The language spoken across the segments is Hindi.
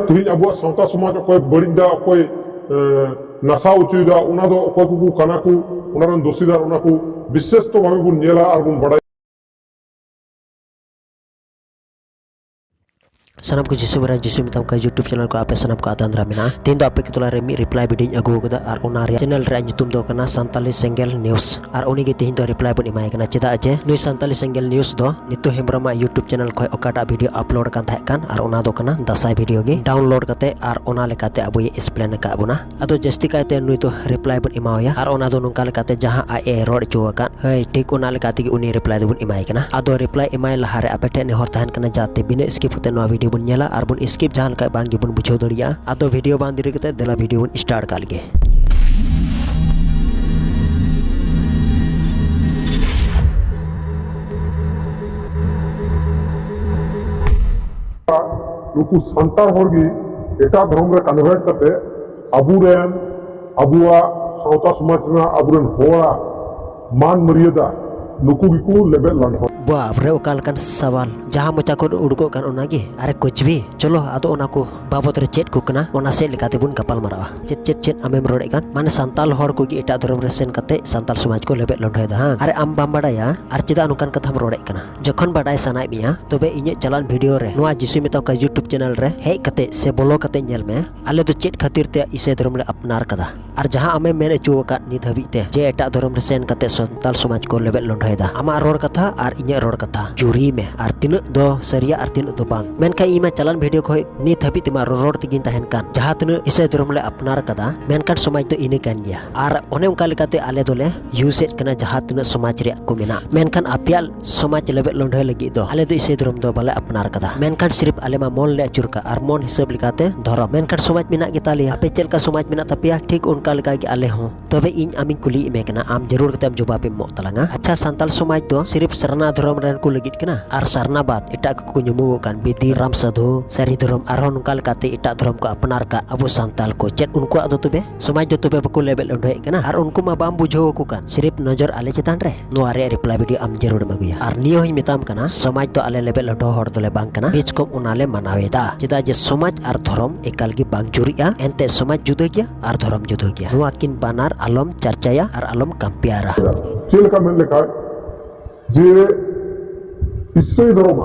तिहिन अब सावता समाज अकोय बड़ीदा अकोय नासा उचुदा उना दो अकोय को काना को उना रन दोषीदार उना को विशेष तो भावे बुन नेला आर बुन बड़ा सनम को जिसु बरा जिसु मिताम का YouTube चैनल को आपे सनम को आतंद्रा मिना तीन दो आपे के तुला रेमी रिप्लाई वीडियो अगु गदा आर ओना रे चैनल रे nyutum do kana Santali Senggel News आर ओनी गे तीन दो रिप्लाई बन इमाय kana चेदा अजे नुई Santali Senggel News दो नितु हेमब्रमा YouTube चैनल को ओकाटा वीडियो अपलोड kan थाहे kan आर ओना दो kana दसाई वीडियो गे डाउनलोड कते आर ओना लेकाते अबो ये एक्सप्लेन का अबुना अदो जस्ती काते नुई तो रिप्लाई बन इमाया आर ओना दो नुंका लेकाते जहां आए रोड चोका हे ठीक ओना लेकाते गे उनी रिप्लाई दो बन इमाय kana अदो रिप्लाई इमाय लहारे आपे ठे ने हर ताहन kana जाते बिना स्किप होते नो वीडियो बन नेला आर बन स्किप जहां का बांग गे बन बुझो दड़िया अदो वीडियो बांध दिरे कते देला वीडियो बन स्टार्ट काल गे नुकु संतार होगी एटा धर्म रे कन्वर्ट करते अबुरेन अबुआ सावता समाज में अबुरेन होड़ा मान मर्यादा नुकु गिकु लेवल लंड बाप रे ओकाल kan सवाल जहां मोचा को उड़को kan ओनागे अरे कुछ भी चलो आदो ओना को बाबत रे चेट को कना ओना से लेकाते बुन कपाल मरा चेट आमेम रोडे kan माने संताल हर को गी एटा धर्म रे सेन कते संताल समाज को लेबे लंड होदा हां अरे आम बाम बाडाया आर चिदा अनुकान कथाम रोडे कना जखन बाडाय सनाय मिया तबे इnye चलान वीडियो रे नोआ जिसु मिता का YouTube चैनल रे हे कते से बोलो कते नेल में आले दो चेट खातिर ते इसे धर्म रे अपनार कदा आर जहां आमे मेन चुवा का नित हबी ते जे एटा धर्म रे सेन कते संताल समाज को लेबे लंड होदा आमा रोड कथा आर इnye रोड कथा जुरी में आर तिनु दो सरिया आर तिनु दो बांग मेनका इमा चलन वीडियो को नित हबी तिमा रोड तिगिन तहन कान जहां तिनु इसे धर्म ले अपनार कदा मेनकान समाज तो इने कान गया आर ओने उनका लेकाते आले दोले यूसेट कना जहां तिनु समाज रे को मेना मेनकान आपियाल समाज लेबे लंडे लगी दो आले दो इसे धर्म दो बाले अपनार कदा मेनकान सिर्फ आले मा मोन ले अचुर का आर मोन हिसाब लेकाते धर्म मेनकान समाज मेना गे ताले आपे चेल का समाज मेना तपिया ठीक उनका लेका गे आले हो तबे इन आमिन कुली इमे कना आम जरूर कते जवाब पे मो तलांगा अच्छा संताल समाज दो सिर्फ सरना धर्म रन को लगित कना आर सरना बात एटा को nyumu kan बिदी राम साधु सरी धर्म आरो नुका लेकाते एटा धर्म को अपनार का अबो संताल को चेट उनको आदो तबे समाज दो तबे बको लेबल लंडे कना आर उनको मा बाम बुझो को कान सिर्फ नजर आले चेतान रे नो आरे रिप्लाई वीडियो आम जरूर मगुया आर नियो ही मिताम कना समाज तो आले लेबल लंडो हर दोले बांग कना बीच को उनाले मनावेदा चेदा जे समाज आर धर्म एकाल गी बांग जुरिया एंते समाज जुदा गया आर धर्म जुदा गया नुआ किन बानार आलम चर्चाया आर आलम कंपियारा चेल का मेन लेखा जे इससे धर्म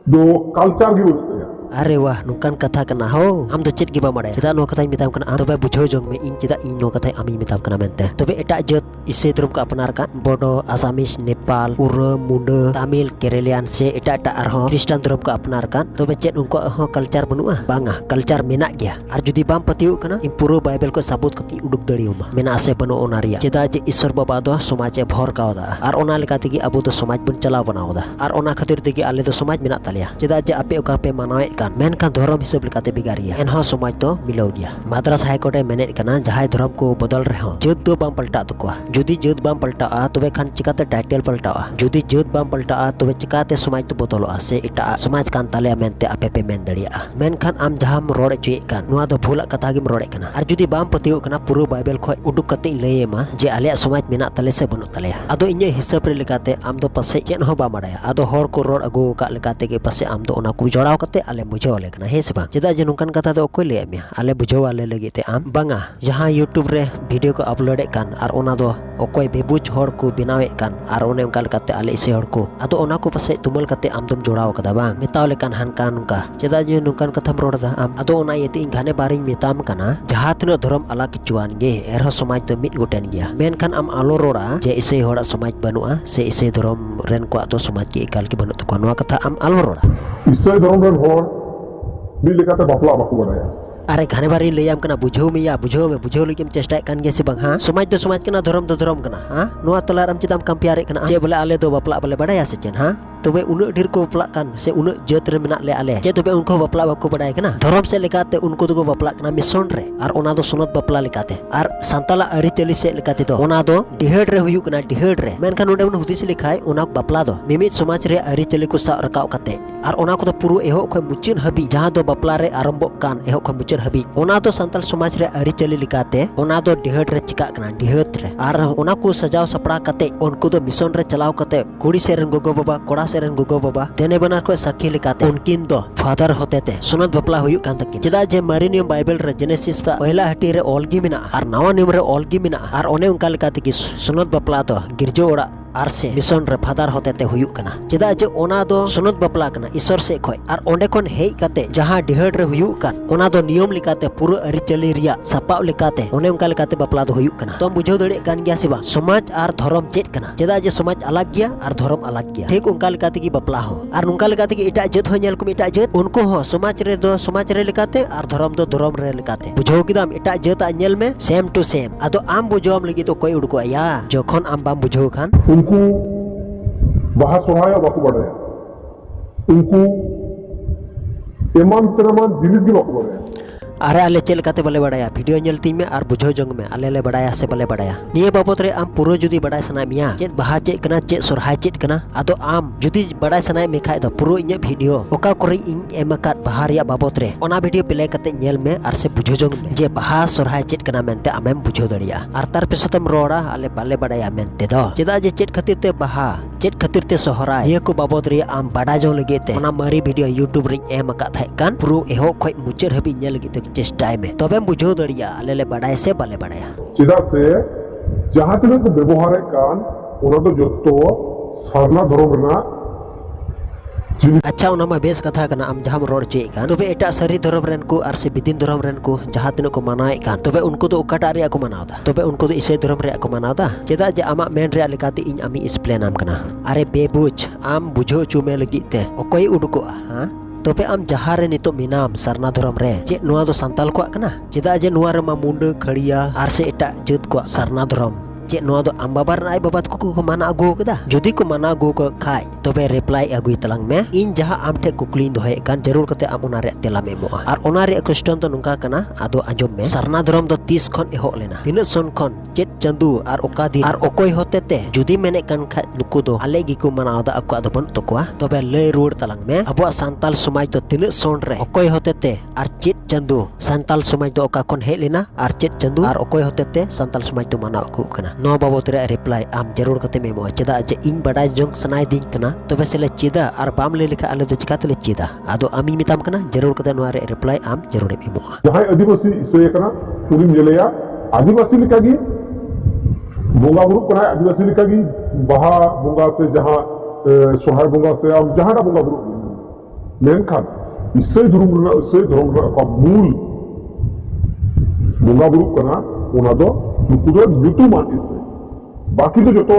दो कल्चर की बोलते हैं अरे वाह नुकान कथा कना हो हम तो चेट गिबा मडे चेदा नो कथा मिताम कना तबे बुझो जोंग में इन चेदा इन नो कथा आमी मिताम कना मेनते तबे एटा जत इसे धर्म का अपनार का बोडो आसामीस नेपाल उरम मुंडा तमिल केरलियन से एटा एटा आरो क्रिश्चियन धर्म का अपनार का तबे चेट उनको हो कल्चर बनुआ बांगा कल्चर मेना गया आर जुदी बाम पतिउ कना इन पूरो बाइबल को सबूत कति उडुक दड़ियुमा मेना से बनो ओनारिया चेदा जे ईश्वर बाबा दो समाज ए भर कावदा आर ओना लेकाते गी अबो तो समाज बन चलाव बनावदा आर ओना खातिर तेगी आले तो समाज मेना तालिया चेदा जे आपे ओका पे मानावे कान मेनकान धर्म हिसाब लेकाते बिगारिया एनहो समाज तो मिलो गया मद्रास हाईकोर्ट ए मेनेट कना जहां धर्म को बदल रहे हो जत दो बाम पलटा तकवा जुदी जत बाम पलटा तबे खान चिकाते टाइटल पलटा जुदी जत बाम पलटा तबे चिकाते समाज तो बदलो से इटा समाज कान ताले मेनते आपे पे मेन दड़िया मेनखान आम जहां रोड चुए कान नुआ दो भूला कथा गिम रोडे कना आर जुदी बाम पतियो कना पूरा बाइबल खय उडुक कते लयेमा जे आले समाज मेना तले से बनु तले आदो इnye हिसाब रे लेकाते आम दो पसे चेन हो बा मडाया आदो हर को रोड अगो का लेकाते के पसे आम दो ओना को जोड़ाव कते आले बुझो ले कना हे से बा चेदा जे नुकान कथा दो कोई ले मिया आले बुझो वाले लगी ते आम बांगा जहां YouTube रे वीडियो को अपलोड कान आर ओना दो ओकोय बेबुज हर को बनावे कान आर ओने उनका लेकाते आले इसे हर को आदो ओना को पसे तुमल कते आम दम जोड़ाव कदा बांग मिताव लेकान हनकान उनका चेदा जे नुकान कथाम रोडदा आम आदो ओना येते इन घाने बारिन मिताम कना जहां तिनो धर्म अलग किचुआन गे एरह समाज तो मिट गोटेन गया मेनखान आम आलो रोड़ा जे इसे होड़ा समाज बनुआ से इसे धर्म रेन को आदो समाज की एकाल की बनु तो नोआ कथा आम आलो रोड़ा इससे धर्म रेन होड़ मिल लेकाते बापला बाकु बडाया अरे घाने बारी लैयाम कना बुझो में बुझो लगी चेष्टा कान गे से बंग हां समाज दो समाज कना धर्म दो धर्म कना हां नोआ तलारम चिदाम कंपियारे कना जे बोले आले दो बापला बोले बडाया से चेन हां तबे उन ढेर को बापला कान से उन जत रे मेना ले आले जे तबे उनको बापला बाको बडाय कना धर्म से लेकाते उनको दो बापला कना मिशन रे आर ओना दो सुनत बापला लेकाते आर संताला अरि चली से लेकाते दो ओना दो डिहेड रे हुयु कना डिहेड रे मेनखान ओडे उन हुदिस लिखाय ओना बापला दो मिमित समाज रे अरि चली को सा रकाव कते आर ओना को तो पुरो एहो ख मुचिन हबी जहां दो बापला रे आरंभ कान एहो ख मुचिन हबी ओना दो संताल समाज रे अरि चली लिकाते ओना दो डिहेड रे चिका कना डिहेड रे आर ओना को सजाव सपड़ा कते उनको दो मिशन रे चलाव कते कुड़ी से रन गोगो बाबा कोड़ा सेरन गुगो बाबा देने बना को साखी लेकाते उनकिन दो फादर होते ते सुनत बपला हुयुक कान तकिन चेदा जे मारी नियम बाइबल रे जेनेसिस पा पहला हटी रे ऑलगी मिना आर नवा नियम रे ऑलगी मिना आर ओने उनका लेकाते कि सुनत बपला तो गिरजो ओड़ा आरसे मिशन रे फादर होते ते हुयुक कना चेदा जे ओना दो सुनत बपला कना ईश्वर से खोय आर ओंडे कोन हेई काते जहां डिहड रे हुयुक कान ओना दो नियम लिकाते पूरा अरिचली रिया सपाव लिकाते ओने उनका लेकाते बपला दो हुयुक कना तो हम बुझाव दड़े कान गया सिबा समाज आर धर्म चेत कना चेदा जे समाज अलग गया आर धर्म अलग गया ठीक उनका लेकाते की बपला हो आर उनका लेकाते की इटा जत हो नेल कुम इटा जत उनको हो समाज रे दो समाज रे लेकाते आर धर्म रे लेकाते बुझाव किदाम इटा जत नेल में सेम टू सेम आदो आम बुझावम लगी तो कोई उडको या जखन आम बाम बुझाव खान उनको बाहा सोहाया बाको बाड़ाया उनको एमान तेरामान जिनिस गे बाको बाड़ाया अरे आले चेल काते बले बड़ाया वीडियो नेलती में और बुझो जंग में आले ले बड़ाया से बले बड़ाया निये बाबत रे आम पूरा जुदी बड़ाय सना मिया चेत बाहा चेत कना चेत सोरहाय चेत कना आदो आम जुदी बड़ाय सनाय में खाय दो पूरा इnya वीडियो ओका करे इन एमकात बाहा रिया बाबत रे ओना वीडियो प्ले काते नेल में और से बुझो जंग में जे बाहा सोरहाय चेत कना मेनते आमेम बुझो दड़िया और तार पेसतम रोड़ा आले बाले बड़ाया मेनते दो चेदा जे चेत खातिर ते बाहा चेत खातिर ते सोहराय ये को बाबत रे आम बड़ा जंग लगे ते ओना मारी वीडियो यूट्यूब रे एमकात थाय कान पूरा एहो खोय मुचर हबी नेल लगे ते चेष्टाय में तबे बुझो दड़िया आले ले बड़ाय से बाले बड़ाया चेदा से जहां तक को व्यवहार कान ओना तो जत्तो सारना धर्म रना अच्छा उना मा बेस कथा कना आम जहां रोड चे कान तबे एटा सरी धर्म रेन को आर से बिदिन धर्म रेन को जहां तिनो को मनाए कान तबे उनको तो ओकाटा रे को मनावदा तबे उनको तो इसे धर्म रे को मनावदा चेदा जे आमा मेन रे लेकाते इन आमी एक्सप्लेन आम कना अरे बेबुच आम बुझो चुमे लगिते ओकोय उडको हां तोपे आम जहां रे नितो मिनाम सरना धर्म रे चे नुआ दो संताल को कना चेदा जे नुआ रे मा मुंड खड़िया आर से एटा जत को सरना धर्म चे नुआ दो आम बाबार नाय बाबा को माना अगो कदा जदी को माना अगो को खाय तोबे रिप्लाई अगुई तलांग में इन जहां आम ठे कुकली दोहे कान जरूर कते आम ओना रे तेला मेमोआ आर ओना रे क्वेश्चन तो नुका कना आदो आजम में सरना धर्म दो 30 खन एहो लेना तिना सन खन चेत चंदू आर ओका दिन आर ओकोय होते ते जुदी मेने कान खा नुको दो आले गी को मनावदा अको आदो बन तोकोआ तोबे ले रोड तलांग में अबो संताल समाज तो तिना सन रे ओकोय होते ते आर चेत चंदू संताल समाज दो ओका खन हे लेना आर चेत चंदू आर ओकोय होते ते संताल समाज तो माना अको कना नो बाबत रे रिप्लाई आम जरूर कते मेमो चेदा जे इन बड़ाय जोंग सनाय दिन कना तबे सेले चेदा आर बाम ले लिखा आले दो चिकातले चेदा आदो आमी मिताम कना जरूर कते नुआ रे रिप्लाई आम जरूर मेमो जहां आदिवासी इसोय कना तुलिम जलेया आदिवासी लिकागी बोंगा बुरु कना आदिवासी लिकागी बाहा बोंगा से जहां सोहाय बोंगा से आम जहां ना बोंगा बुरु मेनखान इसोय धर्म का मूल बोंगा बुरु कना ओना दो नुकु दो ᱧᱩᱛᱩᱢᱟᱱ इसोय बाकी तो जतो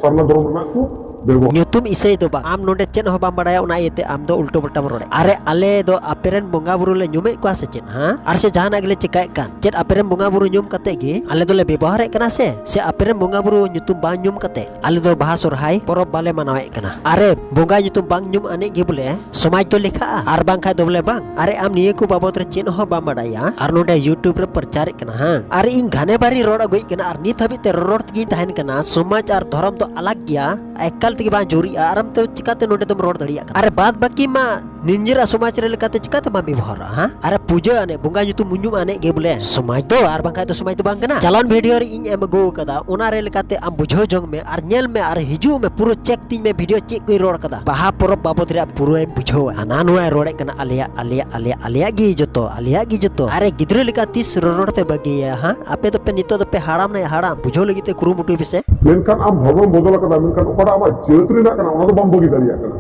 सरना धर्म रना को ᱧᱩᱛᱩᱢ ᱤᱥᱟᱹᱭ ᱫᱚ ᱵᱟ ᱟᱢ ᱱᱚᱰᱮ ᱪᱮᱫ ᱦᱚᱸ ᱵᱟᱢ ᱵᱟᱲᱟᱭᱟ ᱚᱱᱟ ᱤᱭᱟᱹᱛᱮ ᱟᱢ ᱫᱚ ᱩᱞᱴᱟᱹ ᱯᱩᱞᱴᱟᱢ ᱨᱚᱲᱟ ᱟᱨᱮ ᱟᱞᱮ ᱫᱚ ᱟᱯᱮᱨᱮᱱ ᱵᱚᱸᱜᱟ ᱵᱩᱨᱩ ᱞᱮ ᱧᱩᱢᱮᱫ ᱠᱚᱣᱟ ᱥᱮ ᱪᱮᱫ ᱦᱟᱸ ᱟᱨ ᱥᱮ ᱡᱟᱦᱟᱱᱟᱜ ᱜᱮᱞᱮ ᱪᱮᱠᱟᱭᱮᱫ ᱠᱟᱱ ᱪᱮᱫ ᱟᱯᱮᱨᱮᱱ ᱵᱚᱸᱜᱟ ᱵᱩᱨᱩ ᱧᱩᱢ ᱠᱟᱛᱮ ᱜᱮ ᱟᱞᱮ ᱫᱚᱞᱮ ᱵᱮᱵᱚᱦᱟᱨᱮᱫ ᱠᱟᱱᱟ ᱥᱮ ᱟᱯᱮᱨᱮᱱ ᱵᱚᱸᱜᱟ ᱵᱩᱨᱩ ᱧᱩᱛᱩᱢ ᱵᱟᱝ ᱧᱩᱢ ᱠᱟᱛᱮ ᱟᱞᱮ ᱫᱚ ᱵᱟᱦᱟ ᱥᱚᱨᱦᱟᱭ ᱯᱚᱨᱚᱵ ᱵᱟᱞᱮ ᱢᱟᱱᱟᱣᱮᱫ ᱠᱟᱱᱟ ᱟᱨᱮ ᱵᱚᱸᱜᱟ ᱧᱩᱛᱩᱢ ᱵᱟᱝ ᱧᱩᱢ ᱟᱱᱮ ᱜᱮ ᱵᱚᱞᱮ ᱥᱚᱢᱟᱡ ᱫᱚ ᱞᱮᱠᱷᱟᱜᱼᱟ ᱟᱨ ᱵᱟᱝ ᱠᱷᱟᱡ ᱫᱚ ᱵᱚᱞᱮ ᱵᱟᱝ ᱟᱨᱮ ᱟᱢ ᱱᱤᱭᱟᱹ ᱠᱚ ᱵᱟᱵᱚᱫ ᱨᱮ ᱪᱮᱫ ᱦᱚᱸ ᱵᱟᱢ ᱵᱟᱰᱟᱭᱟ ᱟᱨ ᱱᱚᱰᱮ YouTube ᱨᱮ ᱯᱨᱚᱪᱟᱨᱮᱫ ᱠᱟᱱᱟ ᱦᱟं ᱟᱨ ᱤᱧ ᱜᱷᱟᱱᱮ ᱵᱟᱨᱤ ᱨᱚᱲ ᱟᱹᱜᱩᱭᱮᱫ ᱠᱟᱱᱟ ᱟᱨ ᱱᱤᱛ ᱦᱟᱹᱵᱤᱡ ᱛᱮ ᱨᱚᱲ ᱛᱮᱜᱤᱧ ᱛᱟᱦᱮᱱ ᱠᱟᱱᱟ ᱥᱚᱢᱟᱡ ᱟᱨ ᱫᱷᱚᱨᱚᱢ ᱫᱚ ᱟᱞᱟᱜ ᱜᱮᱭᱟ एकाल तक बां जोरिया आराम तो चिकाते नोडे तुम रोड दड़िया अरे बाद बाकी मा निंजरा समाज रे लेकाते चिकाते मा व्यवहार हां अरे पूजा आने बुंगा जुतु मुन्यु आने गे बोले समाज तो आर बांका तो समाज तो बांग कना चालान वीडियो रे इन एम गो कदा ओना रे लेकाते आम बुझो जंग में आर नेल में आर हिजु में पूरा चेक तीन में वीडियो चेक कोई रोड कदा बाहा परब बाबत रे पूरा एम बुझो आना नुआ रोडे कना आलिया गी जतो अरे गिद्रे लेका 30 रोड पे बगिया हां आपे तो पे नितो तो पे हाड़ाम ने हाड़ाम बुझो लगिते कुरुमुटु पे से मेनखान आम धर्म बदल कदा मेनखान ओकड़ा आमा जेत रे ना कना ओना तो बम बगी दरिया कना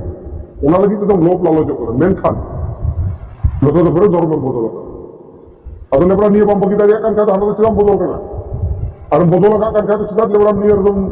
ओना लगी तो लोप लालो कना मेनखान लोतो तो बड़े धर्म बदल कना अदो लेबरा निये बम बगी दरिया कन का हानो तो चलाम बदल कना अरे बदल का कन का तो चिदा लेबरा निये एकदम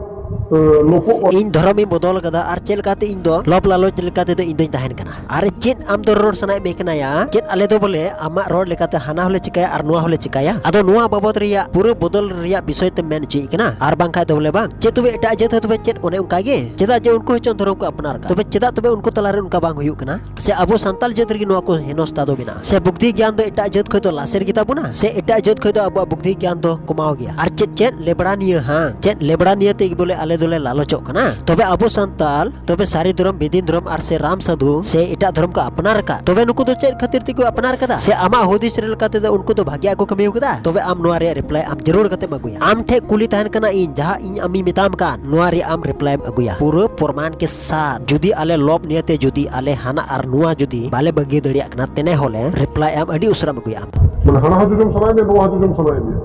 लोपो इन धर्म इन बदल कदा आर चेल काते इन दो लोप लालो लेकाते तो इन दो तहन कना अरे चेन आम दो रोड सनाय मे कना या चेन आले दो बोले आमा रोड लेकाते हाना होले चिकाया आर नुआ होले चिकाया अदो नुआ बाबत रिया पूरा बदल रिया विषय ते मेन ची कना आर बांग खाय दो बोले बांग चे तबे एटा जे तबे चेन ओने उनका गे चेदा जे उनको चन धर्म को अपनार का तबे चेदा तबे उनको तलारे उनका बांग हुयु कना से अबो संताल जत रि नुआ को हेनोस्ता दो बिना से बुद्धि ज्ञान दो एटा जत खय दो लासेर गिता बुना से एटा जत खय दो अबो बुद्धि ज्ञान दो कमाओ गया आर चेन लेबड़ा निया हां चेन लेबड़ा निया ते बोले आले दोले लालचोक कना तबे अबो संताल तबे सारी धर्म बेदिन धर्म आर से राम साधु से एटा धर्म का अपनार का तबे नुकु दो चेक खातिर ती को अपनार कदा से आमा होदिस रेल काते दो उनको तो भाग्य को कमी होकदा तबे आम नोआ रे रिप्लाई आम जरूर कते मगुया आम ठे कुली तहन कना इन जहां इन अमी मिताम का नोआ रे आम रिप्लाई अगुया पूरा प्रमाण के साथ जुदी आले लोभ नियते जुदी आले हाना आर नुआ जुदी बाले बगी दड़िया कना तेने होले रिप्लाई आम अडी उसरा मगुया आम मन हाना हाजुजम सनाय में नोआ हाजुजम सनाय में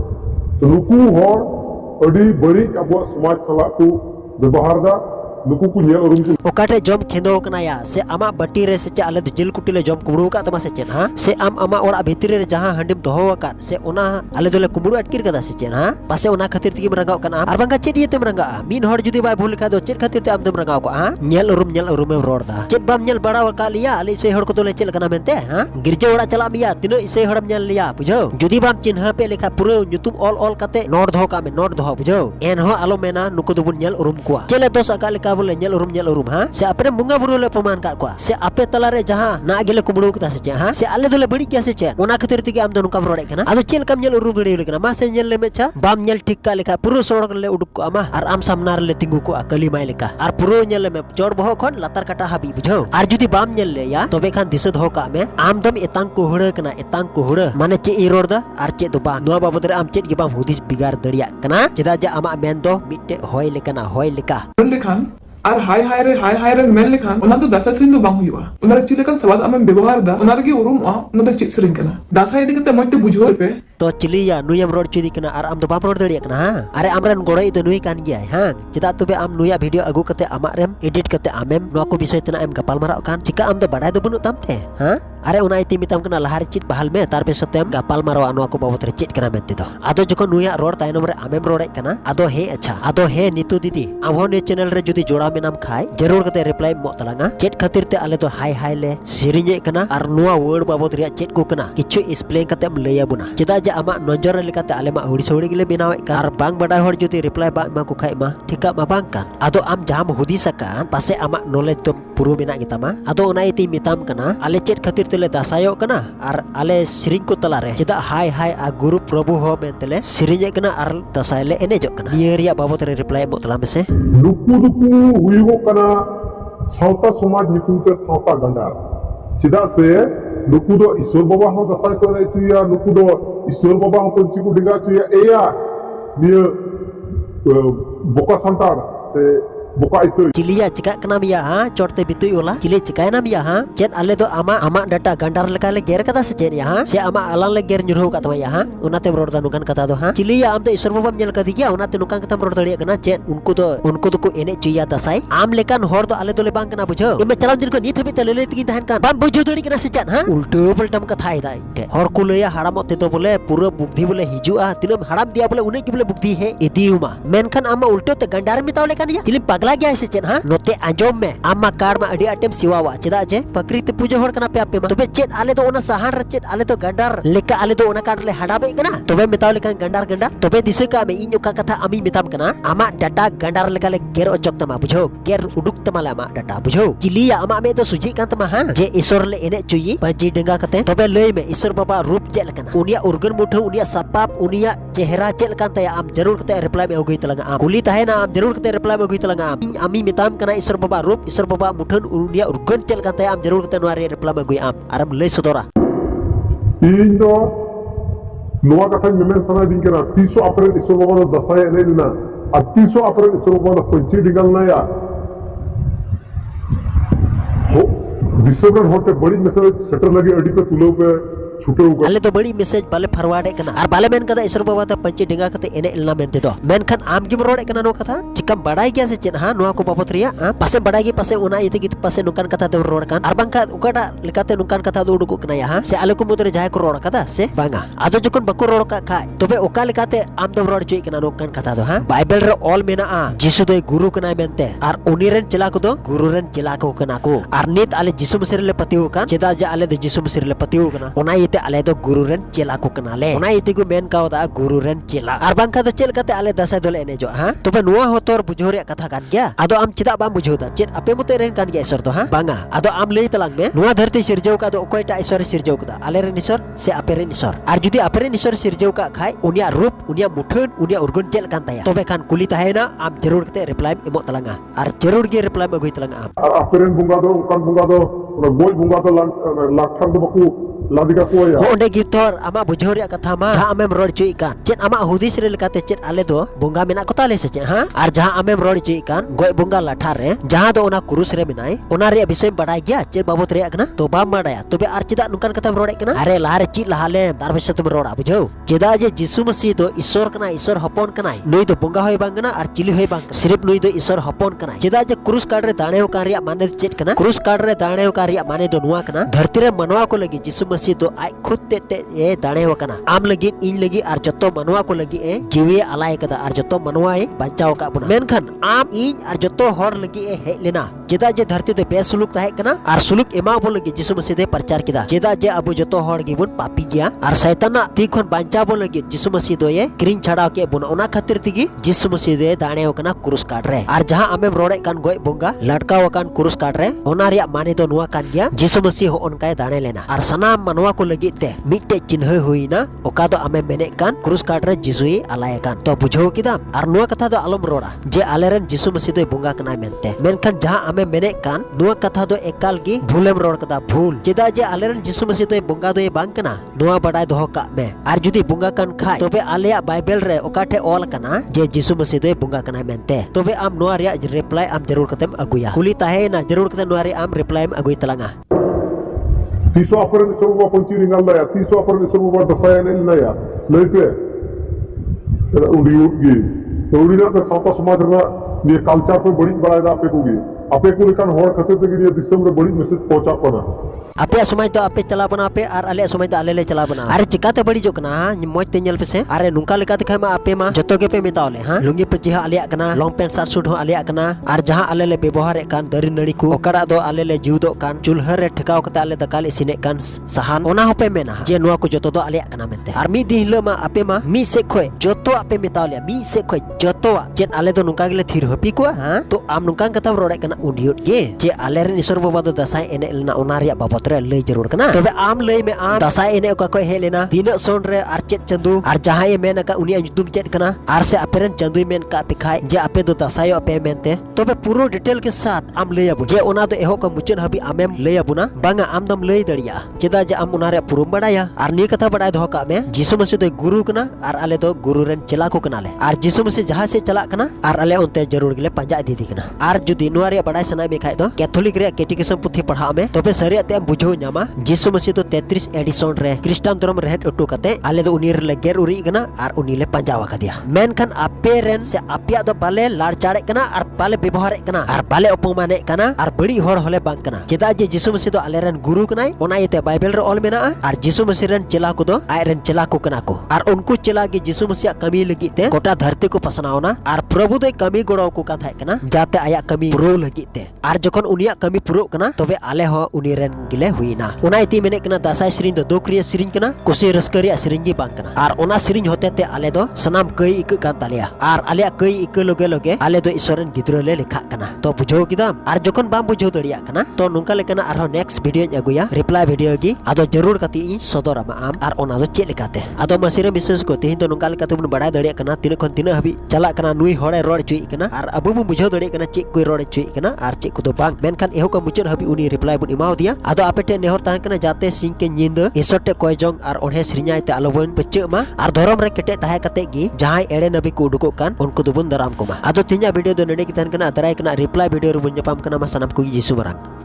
तो नुकु होर अडी बड़ी अब समाज सला को व्यवहार दा नुकु को नेल उरुम को ओकाटे जम खेंदो कना या से आमा बट्टी रे से आले जिल कुटिले जम कुमड़ू का तमा से चेन हां से आम आमा ओड़ा भितरी रे जहां हंडिम दोहो का से ओना आले दोले कुमड़ू अटकिर कदा से चेन हां पासे ओना खातिर तिगिम रंगाव कना आर बांगा चेड येतेम रंगा मीन हर जुदी बाय भूल का दो चेड खातिर ते आम दम रंगाव को हां नेल उरुम में रोड दा चेड बाम नेल बड़ा का लिया आले से हड़ को दोले चेल कना मेनते हां गिरजा ओड़ा चला मिया तिनो इसे हड़म नेल लिया बुझो जुदी बाम चिन्ह पे लेखा पूरे nyutum ऑल कते नोट दो का में नोट दो बुझो एन हो आलो मेना नुको दुबुन नेल उरुम को चले दोस अका लेका बोले नेल उरुम हां से अपने मुंगा बुरु ले प्रमाण का को से आपे तला रे जहां ना गेले कुमड़ू कता से हां से आले दोले बड़ी क्या से चे ओना खतिर तिके आम दो नुका रोड़े कना आदो चेल कम नेल उरुम गड़ी लेकना मा से नेल ले मेचा बाम नेल ठीक का लेखा पूरा सड़क ले उडुक को आमा आर आम सामनार ले तिंगु को अकली माय लेका आर पूरा नेल में जोड़ बहो खन लातार काटा हाबी बुझो आर जुदी बाम नेल ले या तबे खान दिस दो का में आम दम एतांग को हुड़ कना एतांग को हुड़ माने चे ई रोड़ दा आर चे दो बा नोआ बाबद रे आम चेट गे बाम हुदिस बिगार दड़िया कना चेदा जे आमा मेन दो मिटे होय लेकना होय लेका लेखान और हाय हाय रे मेन लेखान ओना तो दासा सिरिन दो बांग हुआ ओना रे चिलेकन सवाल आमें व्यवहार दा ओना रे उरुम आ ओना दो चित सिरिन कना दासा इदी कते मते बुझो पे तो चिलिया नुयम रोड चुदी कना आर आम दो बाप रोड दड़िया कना हां अरे आमरन गोड़ई तो नुई कान गिया हां चेदा तबे आम नुया वीडियो अगु कते आमा रेम एडिट कते आमेम नो को विषय तना एम गपाल मारा कान चिका आम दो बडाय दो बनु तामते हां अरे उना इति मिताम कना लहार चित बहाल में तार पे सतेम गपाल मारो अनवा को बाबत रे चित कना मेनते दो आदो जको नुया रोड तायनम रे आमेम रोडे कना आदो हे अच्छा आदो हे नितु दीदी आम हो ने चैनल रे जुदी जोड़ा में नाम खाय जरूर कते रिप्लाई मो तलांगा चेट खातिर ते आले तो हाय ले सिरिnye कना आर नुआ वर्ड बाबत रे चेट को कना किछु एक्सप्लेन कते हम लैया बुना चेदा जे आमा नजर लेकाते आले मा हुड़ी सौड़ी गिले बेनावे का आर बांग बडा हर जुदी रिप्लाई बा मा को खाय मा ठिका मा बांग कान आदो आम जाम हुदिस कान पासे आमा नॉलेज तो पुरो मेना गितामा आदो ओना इति मिताम कना आले चेट खातिर तेले दासायो कना आर आले सिरिंग को तला रे चेदा हाय आ गुरु प्रभु हो मेनतेले सिरिnye कना आर दासायले एनेजो कना नियरिया बाबत रे रिप्लाई मो तला में से नुकु दुकु हुइगो कना सावता समाज निकुते सावता गंडार चिदा से नुकु दो ईश्वर बाबा हो दसाय को रे तुया नुकु दो ईश्वर बाबा हो पंची को डिगा तुया एया निय बोका संतार से बोका ईश्वर चिलिया चिका कना मिया हां चोटते बितुई ओला चिले चिकाय ना मिया हां चेन आले दो आमा डाटा गंडार लेका ले गेर कदा से चेन या हां से आमा अलान ले गेर nyuruh का तमा या हां उनाते रोड दा नुकान कथा दो हां चिलिया आम तो ईश्वर बाबा नेल कदी गया उनाते नुकान कथा रोड दड़िया कना चेन उनको तो को एने चुया दसाई आम लेकान होर दो आले दोले बांग कना बुझो इमे चलाव दिन को नीथ हबी तले ले तगी तहन कान बाम बुझो दड़ी कना से चेन हां उल्टो पलटम कथा आइदा इनते होर को लया हाड़ामते तो बोले पूरा बुद्धि बोले हिजुआ तिनम हाड़ाम दिया बोले उने की बोले बुद्धि है इदिउमा मेनखान आमा उल्टो ते गंडार मिताव लेकान या चिलिम पगला गया से चेन हां नोते आंजोम में आमा कार में अडी आटेम सिवावा चेदा जे पकरी ते पूजा होड़ कना पे आपे तबे चेत आले तो ओना सहान र चेत आले तो गंडार लेका आले तो ओना कार ले हडाबे कना तबे मिताव लेकान गंडार तबे दिसे का में इन का कथा अमी मिताम कना आमा डाटा गंडार लेका ले गेर ओचक तमा बुझो गेर उडुक तमा ले आमा डाटा बुझो चिलिया आमा में तो सुजी कान तमा हां जे ईश्वर ले एने चुई पंजी डेंगा कते तबे लई में ईश्वर बाबा रूप चेल कना उनिया उर्गन मुठो उनिया सपाप उनिया चेहरा चेल कान तया आम जरूर कते रिप्लाई में होगई तलंगा आम कुली ताहे ना आम जरूर कते रिप्लाई में होगई तलंगा आम अमी मिताम कना ईश्वर बाबा रूप ईश्वर बाबा मुठन उनिया उर्गन चेल कान तया आम जरूर कते नोआ रे रिप्लाई में होगई आम आराम लई सदोरा इन दो नोआ कथा मेमेन सना दिन केना 300 अप्रैल ईश्वर बाबा नो दसाय एने दिना आ 300 अप्रैल ईश्वर बाबा नो पंची डिगल ना या हो विश्वभर होते बड़ी मैसेज सेटर लगी अडी पे तुलो पे छुटे होगा आले तो बड़ी मैसेज बाले फरवार्ड कना आर बाले मेन कदा ईश्वर बाबा ता पंची डिंगा कते एने इलना मेनते दो मेनखान आम गिम रोड कना नो कथा चिकम बड़ाई गया से चेन हां नोआ को बाबत रिया पासे बड़ाई गे पासे ओना इते गित पासे नुकान कथा दे रोड कान आर बांका उकाटा लेकाते नुकान कथा दो उडुको कना या हां से आले को मुदरे जाय को रोड कदा से बांगा आदो जकन बको रोड का खाय तबे ओका लेकाते आम दम रोड चुई कना नुकान कथा दो हां बाइबल रे ऑल मेना आ जिसु दो गुरु कना मेनते आर उनीरेन चला को दो गुरुरेन चला को कना को आर नित आले जिसु मसीह ले पतिउ कान चेदा जे आले दे जिसु मसीह ले पतिउ कना ओना ᱤᱭᱟᱹᱛᱮ ᱟᱞᱮ ᱫᱚ ᱜᱩᱨᱩ ᱨᱮᱱ ᱪᱮᱞᱟ ᱠᱚ ᱠᱟᱱᱟᱞᱮ ᱚᱱᱟ ᱤᱭᱟᱹ ᱛᱮᱠᱚ ᱢᱮᱱ ᱠᱟᱣᱫᱟ ᱜᱩᱨᱩ ᱨᱮᱱ ᱪᱮᱞᱟ ᱟᱨ ᱵᱟᱝᱠᱷᱟᱱ ᱫᱚ ᱪᱮᱫ ᱞᱮᱠᱟᱛᱮ ᱟᱞᱮ ᱫᱟᱸᱥᱟᱭ ᱫᱚᱞᱮ ᱮᱱᱮᱡᱚᱜᱼᱟ ᱦᱟ ᱛᱚᱵᱮ ᱱᱚᱣᱟ ᱦᱚᱛᱚᱨ ᱵᱩᱡᱷᱟᱹᱣ ᱨᱮᱭᱟᱜ ᱠᱟᱛᱷᱟ ᱠᱟᱱ ᱜᱮᱭᱟ ᱟᱫᱚ ᱟᱢ ᱪᱮᱫᱟᱜ ᱵᱟᱢ ᱵᱩᱡᱷᱟᱹᱣ ᱫᱟ ᱪᱮᱫ ᱟᱯᱮ ᱢᱚᱛᱚ ᱨᱮᱱ ᱠᱟᱱ ᱜᱮᱭᱟ ᱤᱥᱚᱨ ᱫᱚ ᱦᱟ ᱵᱟᱝᱟ ᱟᱫᱚ ᱟᱢ ᱞᱟᱹᱭ ᱛᱟᱞᱟᱝ ᱢᱮ ᱱᱚᱣᱟ ᱫᱷᱟᱹᱨᱛᱤ ᱥᱤᱨᱡᱟᱹᱣ ᱠᱟᱫ ᱫᱚ ᱚᱠᱚᱭᱴᱟᱜ ᱤᱥᱚᱨᱮ ᱥᱤᱨᱡᱟᱹᱣ ᱠᱟᱫᱟ ᱟᱞᱮ ᱨᱮᱱ ᱤᱥᱚᱨ ᱥᱮ ᱟᱯᱮ ᱨᱮᱱ ᱤᱥᱚᱨ ᱟᱨ ᱡᱩᱫᱤ ᱟᱯᱮ ᱨᱮᱱ ᱤᱥᱚᱨ ᱥᱤᱨᱡᱟᱹᱣ ᱠᱟᱜ ᱠᱷᱟᱡ ᱩᱱᱤᱭᱟᱜ ᱨᱩᱯ ᱩᱱᱤᱭᱟᱜ ᱢᱩᱴᱷᱟᱹᱱ ᱩᱱᱤᱭᱟᱜ ᱩᱨᱜᱩᱱ ᱪᱮᱫ ᱞᱮᱠᱟᱱ ᱛᱟᱭᱟ ᱛᱚᱵᱮ ᱠᱷᱟन ᱠᱩᱞᱤ ᱛᱟᱦᱮᱱᱟ ᱟᱢ ᱡᱟᱹᱨᱩᱲ ᱠᱟᱛᱮ ᱨᱤᱯᱞᱟᱭ ᱮᱢᱚᱜ ᱛᱟᱞᱟᱝᱟ ᱟᱨ ᱡᱟᱹᱨᱩᱲ ᱜᱮ ᱨᱤᱯᱞᱟᱭ ᱟᱹᱜᱩᱭ ᱛᱟᱞᱟᱝᱟ ᱟᱢ ᱟᱨ ᱟᱯᱮᱨᱮᱱ ᱵᱚᱸᱜᱟ ᱫᱚ ᱚᱱᱠᱟᱱ ᱵᱚᱸᱜᱟ ᱫᱚ ᱚᱱᱟ ᱜᱚᱡ ᱵᱚᱸᱜᱟ ᱫᱚ ᱞᱟᱠᱷᱟᱱ ᱫᱚ ᱵᱟᱠᱚ ᱞᱟᱫᱮ ᱠᱟᱠᱚᱣᱟ ᱚᱸᱰᱮ ᱜᱮ ᱛᱚᱨ ᱟᱢᱟᱜ ᱵᱩᱡᱷᱟᱹᱣ ᱨᱮᱭᱟᱜ ᱠᱟᱛᱷᱟ ᱢᱟ ᱡᱟᱦᱟᱸ ᱟᱢᱮᱢ ᱨᱚᱲ ᱦᱚᱪᱚᱭᱮᱫ ᱠᱟᱱ ᱪᱮᱫ ᱟᱢᱟᱜ ᱦᱩᱫᱤᱥ ᱨᱮ ᱞᱮᱠᱟᱛᱮ ᱪᱮᱫ ᱟᱞᱮ ᱫᱚ ᱵᱚᱸᱜᱟ ᱢᱮᱱᱟᱜ ᱠᱚ ᱛᱟᱞᱮ ᱥᱮ ᱪᱮᱫ ᱦᱟ ᱟᱨ ᱡᱟᱦᱟᱸ ᱟᱢᱮᱢ ᱨᱚᱲ ᱦᱚᱪᱚᱭᱮᱫ ᱠᱟᱱ ᱜᱚᱡ ᱵᱚᱸᱜᱟ ᱞᱟᱴᱷᱟ ᱨᱮ ᱡᱟᱦᱟᱸ ᱫᱚ ᱚᱱᱟ ᱠᱩᱨᱩᱥ ᱨᱮ ᱢᱮᱱᱟᱭ ᱚᱱᱟ ᱨᱮᱭᱟᱜ ᱵᱤᱥᱚᱭ ᱵᱟᱰᱟᱭ ᱜᱮᱭᱟ ᱪᱮᱫ ᱵᱟᱵᱚᱫ ᱨᱮᱭᱟᱜ ᱠᱟᱱᱟ ᱛᱚ ᱵᱟᱢ ᱵᱟᱰᱟᱭᱟ ᱛᱚᱵᱮ ᱟᱨ ᱪᱮᱫᱟᱜ ᱱᱚᱝᱠᱟन ᱠᱟᱛᱷᱟᱢ ᱨᱚᱲᱮᱫ ᱠᱟᱱᱟ ᱟᱨᱮ ᱞᱟᱦᱟᱨᱮ ᱪᱮᱫ ᱞᱟᱦᱟᱞᱮᱢ ᱛᱟᱨ ᱯᱚᱨᱮ ᱛᱮᱢ ᱨᱚᱲᱟ ᱵᱩᱡᱷᱟᱹᱣ ᱪᱮᱫᱟᱜ ᱡᱮ ᱡᱤᱥᱩ ᱢᱟᱥᱤ ᱫᱚ ᱤᱥᱚᱨ ᱠᱟᱱᱟᱭ ᱤᱥᱚᱨ ᱦᱚᱯᱚᱱ ᱠᱟᱱᱟᱭ ᱱᱩᱭ ᱫᱚ ᱵᱚᱸᱜᱟ ᱦᱚᱭ ᱵᱟᱝ ᱠᱟᱱᱟ ᱟᱨ ᱪᱤᱞᱤ ᱦᱚᱭ ᱵᱟᱝ ᱠᱟᱱᱟ ᱥᱤᱨᱤᱯ ᱱᱩᱭ ᱫᱚ ᱤᱥᱚᱨ ᱦᱚᱯᱚन ᱠᱟᱱᱟᱭ ᱪᱮᱫᱟᱜ ᱡᱮ क्रूस कार्ड रे दाणेव कार रिया माने चेत कना क्रूस कार्ड रे दाणेव कार रिया माने दो नुआ कना धरती रे मनवा को लगी जिसु मसीह दो आई खुद ते ए दाणेव कना आम लगी इन लगी आर जतो मनवा को लगी ए जीवे अलाय कदा आर जतो मनवा ए बचाव का बुना मेनखान आम इन आर जतो हर लगी ए हे लेना चेदा जे धरती दो बेसुलुक ताहे कना आर सुलुक एमा बो लगी जिसु मसीह दे प्रचार किदा चेदा जे अबु जतो हर गिबुन पापी गया आर शैताना ती खन बचाव बो लगी जिसु मसीह दो ए क्रीन छाड़ा के बुना ओना खातिर तिगी जिसु मसीह दे दाणेव कना क्रूस कार्ड रे आर जहां आमेम रोड़े कान गोय बोंगा लटका वकान क्रूस कार्ड रे ओना रिया माने दो नुआ कान गया जिसु मसीह हो उनकाय दाणे लेना आर सनाम मनवा को लगी ते मिटे चिन्ह हुईना ओका दो आमे मेने कान क्रूस कार्ड रे जिसुई अलाय कान तो बुझो किदाम आर नुआ कथा दो आलम रोड़ा जे आलेरन जिसु मसीह दो बोंगा कना मेनते मेनखान जहां आमे मेने कान नुआ कथा दो एकाल गी भूलेम रोड़ कदा भूल चेदा जे आलेरन जिसु मसीह दो बोंगा दो बांग कना नुआ बडाय दोहो का में आर जुदी बोंगा कान खाय तोबे आलेया बाइबल रे ओकाठे ऑल कना जे जिसु मसीह दो बोंगा कना मेनते तोबे आम नुआ रिया रिप्लाई आम जरूर कतेम अगुया कुली ताहे ना जरूर कते नुआ रे आम रिप्लाई आम अगुई तलांगा तीसो अपरेन इस्वर बाबा पंची रिंगाल दया तीसो अपरेन इस्वर बाबा दसाया ने नया लेके उड़ी उड़ी उड़ी ना तो साउथ समाज रे ये कल्चर पे बड़ी बड़ा आपे को लेकर हर खातिर ते दिसम रे बड़ी मैसेज पहुंचा पना आपे समाज तो आपे चला बना आपे और आले समाज तो आले ले चला बना अरे चिकाते बड़ी जो कना मौज ते नेल पे से अरे नुका लेका दिखाय मा आपे मा जतो के पे मितावले हां लुंगी पची हा आलिया कना लॉन्ग पैंट शर्ट सूट हो आलिया कना और जहां आले ले व्यवहार कान दरी नड़ी को ओकड़ा दो आले ले जीव दो कान चुल्हा रे ठकाव कता आले दकाले सिने कान सहान ओना हो पे मेना जे नुआ को जतो दो आलिया कना मेनते और मी दिन हिलो मा आपे मा मी से खोय जतो आपे मितावले मी से खोय जतो जेन आले दो नुका गेले थिर हपी को हां तो आम नुका कता रोड़े कना उंडियोट गे जे आले रे ईश्वर बाबा दो दसाय एने लेना ओना रिया बाबत रे लई जरूर कना तबे आम लई में आम दसाय एने ओका कोय हे लेना तीन सोन रे आर चेत चंदू आर जहां ये मेन का उनिया जुदुम चेत कना आर से अपेरन चंदू मेन का पिखाय जे आपे दो दसाय आपे मेनते तबे पूरो डिटेल के साथ आम लई अबु जे ओना दो एहो का मुचन हबी आमेम लई अबुना बांगा आम दम लई दड़िया चेदा जे आम ओना रे पूरो बडाया आर नी कथा बडाय दो का में जिसु मसीह दो गुरु कना आर आले दो गुरु रेन चला को कनाले आर जिसु मसीह जहां से चला कना आर आले ओनते जरूर गेले पंजा इदी कना आर जुदी नुआ रे बडाय सनाय में खाय दो कैथोलिक रे कैटेकिज्म पुथी पढ़ा में तबे सरिया ते बुझो न्यामा जिसु मसीह दो 33 एडिशन रे क्रिश्चियन धर्म रे हेड उटू कते आले दो उनी रे गेर उरी कना आर उनी ले पंजावा कदिया मेनखान आपे रेन से आपिया दो बाले लाड़ चाड़े कना आर बाले व्यवहार कना आर बाले अपमाने कना आर बड़ी होड़ होले बांग कना चेदा जे जिसु मसीह दो आले रेन गुरु कनाय ओना इते बाइबल रे ऑल मेना आर जिसु मसीह रेन चेला को दो आय रेन चेला को कना को आर उनको चेला गे जिसु मसीह कमी लगी ते गोटा धरती को पसनावना आर प्रभु दो कमी गोड़ो को कथा कना जाते आया कमी पुरो लगी ते आर जखन उनिया कमी पुरो कना तबे आले हो उनी रेन गिले हुईना ओना इति मेने कना दासाय श्रीन दो दुक्रिया श्रीन कना कुसी रस्करिया श्रीन जी बांग कना आर ओना श्रीन होते ते आले दो सनाम कई इक कान तालिया आर आले कई इक लोगे लोगे आले दो ईश्वरन गिद्रो ले लिखा कना तो बुझो किदाम आर जखन बाम बुझो दड़िया कना तो नुंका लेकना आरो नेक्स्ट वीडियो अगुया रिप्लाई वीडियो गी आदो जरूर कति इन सदोरामा आम आर ओना दो चेक लेकाते आदो मसिरे विशेष को तेहिन तो नुंका लेकाते बुन बडाय दड़िया कना तिन खन तिन हबी चला कना नुई होड़े रोड चुई कना आर अबु बु बुझो दड़िया कना चेक कोई रोड चुई कना आर चेक को दो बांग मेनखान एहो का मुचन हबी उनी रिप्लाई बुन इमाव दिया आदो आपेटे नेहर ताहन कना जाते सिंह के नींद इसोटे कोय जोंग आर ओन्हे श्रीኛय ते आलोबन पचेमा आर धरम रे केटे ताहे कते गी जहां एड़े नबी को उडुको कान उनको दुबुन दराम कोमा आदो तिन्या वीडियो दो नेडे की ताहन कना दराय कना रिप्लाई वीडियो रे बुन जपाम कना मा सनाम को जिसु मरांग।